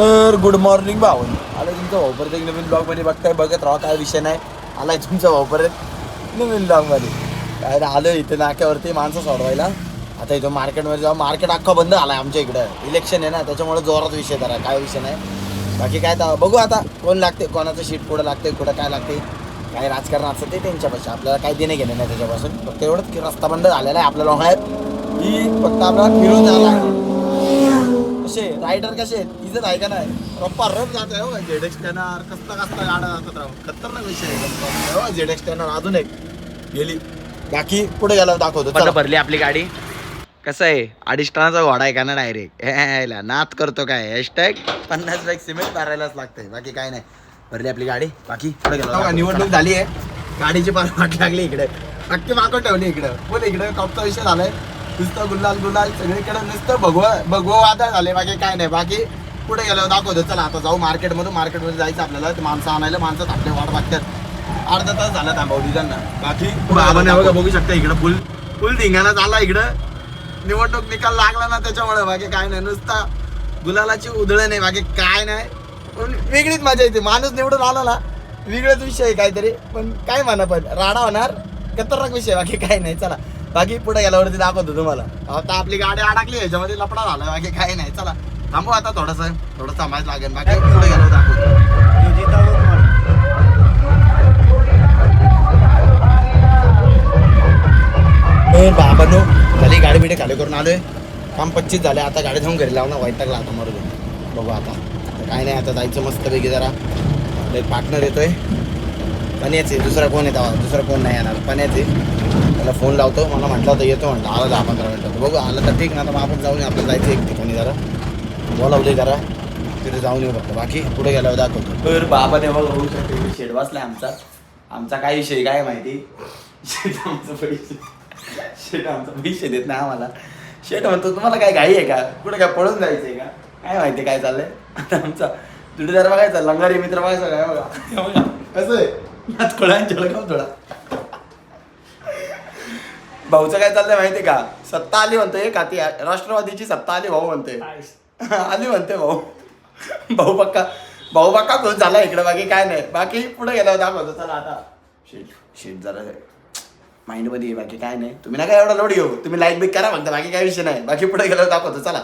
तर good morning भाऊ. आला तुमचा भाऊ परत एक नवीन ब्लॉग मध्ये बघताय, बघत राहा काय विषय नाही. आलाय तुमचा भाऊ परत नवीन ब्लॉग मध्ये. काय आलो इथे नाक्यावरती माणसं सोडवायला. आता इथं मार्केटमध्ये जाऊ. मार्केट अख्खा बंद आलाय आमच्या इकडं, इलेक्शन आहे ना त्याच्यामुळे जोरात विषय करा, काय विषय नाही. बाकी काय तर बघू आता कोण लागते, कोणाचं शीट कुठं लागते, कुठं काय लागते, काय राजकारण असतं ते त्यांच्यापाशी. आपल्याला काय देणे घेणे नाही त्याच्यापासून. फक्त एवढंच की रस्ता बंद झालेला आहे आपल्याला की फक्त आपला फिरून झाला. कसे रायडर कसे आहेत इजत आहे का नाही. रप्पा रप जात आहे हो. झेडेक्स टॅनर कसला गाडा जातात राव, खतरनाक विषय आहे. झेडेक्स टॅनर अजून एक गेली. बाकी पुढे गेल्यावर दाखवतो. चला भरली आपली गाडी. कसं आहे, 2.5 टनाचा घोडा आहे का ना डायरेक्ट. नात करतो काय हॅशटॅग 50 बॅग सिमेंट भरायलाच लागतंय. बाकी काय नाही, भरली आपली गाडी. बाकी पुढे गेला. निवडणूक झाली आहे, गाडीची पार वाट लागली इकडे. नक्की मागं ठेवली इकडं. बोल इकडे टॉपचा विषय झालाय. नुसतं गुलाल गुलाल सगळीकडे नुसतं भगवा वादळ झाले. बाकी काय नाही. बाकी पुढे गेल्यावर दाखवतो. चला आता जाऊ मार्केटमध्ये जायचं आपल्याला. ते माणसं आणायला, माणसं थांबले वाट बघतात. अर्धा तास झाला थांबवली त्यांना. बाकी बघा बघू शकता इकडं फुल धिंगाणा झाला इकडं. निवडणूक निकाल लागला ना त्याच्यामुळे. बाकी काय नाही, नुसता गुलालाची उधळण नाही. बाकी काय नाही, पण वेगळीच मजा येते. माणूस निवडून आला ना वेगळाच विषय आहे काहीतरी. पण काय म्हणा, पण राडा होणार, खतरनाक विषय. बाकी काय नाही. चला बाकी पुढे गेल्यावरती दाखवतो तुम्हाला. आता आपली गाडी अडकली याच्यामध्ये, लपडा झाला. बाकी काही नाही. चला थांबू आता थोडं थांबायचं लागेल. बाकी पुढे गेल्यावर दाखवतो. बाबांनो झाली गाडी बिडी खाली करून आलोय. काम 25 झाले. आता गाडी जाऊन घरी लावणार. वैतागला आता मरून. बघू आता काय नाही. आता जायचं मस्तपैकी. जरा एक पार्टनर येतोय पण्याचे. दुसरा कोण येतो, दुसरा कोण नाही येणार. पण्याचे त्याला फोन लावतो. मला म्हटलं होतं येतो, म्हटलं आला 10-15 मिनिटात. बघू आलं तर ठीक ना. आता मग आपण जाऊन आपल्याला जायचं एक ठिकाणी. जरा बोलावले जरा तिथे जाऊन येऊ फक्त. बाकी पुढे गेल्यावर दाखवतो. तर बाबाने बघा होऊ शकते शेड वाचलाय आमचा काय विषय काय माहिती. शेट आमचा पैसे देत नाही आम्हाला. शेट म्हणतो तुम्हाला काय घाई आहे का, कुठे काय पळून जायचंय का, काय माहिती काय चाललंय. आता आमचा जोडीदार बघायचा, लंगारी मित्र बघायचा काय. बघा कसं आहे थोडा भाऊचं काय चाललंय माहितीये का. सत्ता आली म्हणतोय का, ती राष्ट्रवादीची सत्ता आली भाऊ म्हणते. आली म्हणते भाऊ पक्का खुश झाला इकडे. बाकी काय नाही. बाकी पुढे गेल्यावर दाखवतो. चला आता शेट जरा माइंड मध्ये. बाकी काय नाही. तुम्ही ना काय एवढा लोड घेऊ. तुम्ही लाईक बिक करा फक्त. बाकी काय विषय नाही. बाकी पुढे गेल्यावर दाखवतो. चला.